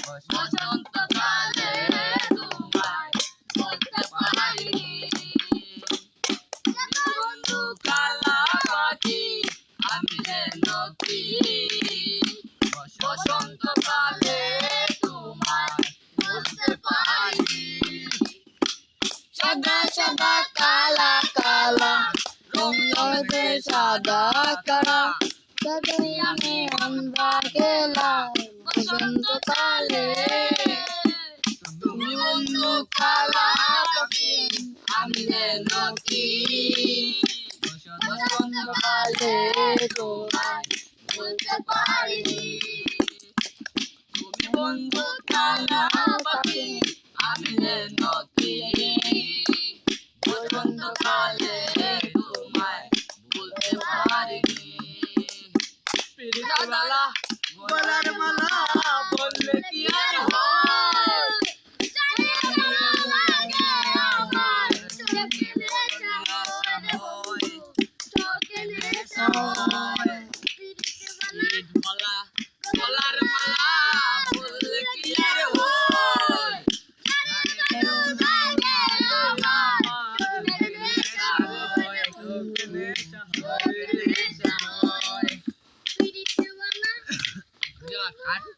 বসন্তকালে তোমায় বলতে পারিনি। বন্ধু কালা পাখি আমি যেন কি, বসন্তকালে তোমায় বলতে পারিনি। সাদা সাদা কালা কালা রং হতে সাদা কালা, সাদাই আমি আমরা গেলাম বসন্তকালে। তুমি বন্ধু কালা পাখি আমি যেন কি, বসন্তকালে তোমায় বলতে পারিনি। তুমি বন্ধু কালা পাখি আমি যেন কি, বসন্তকালে তোমায় বলতে পারিনি। পিরিতের মালা গলার মালা বললে কি আর হয়, লাগে আমার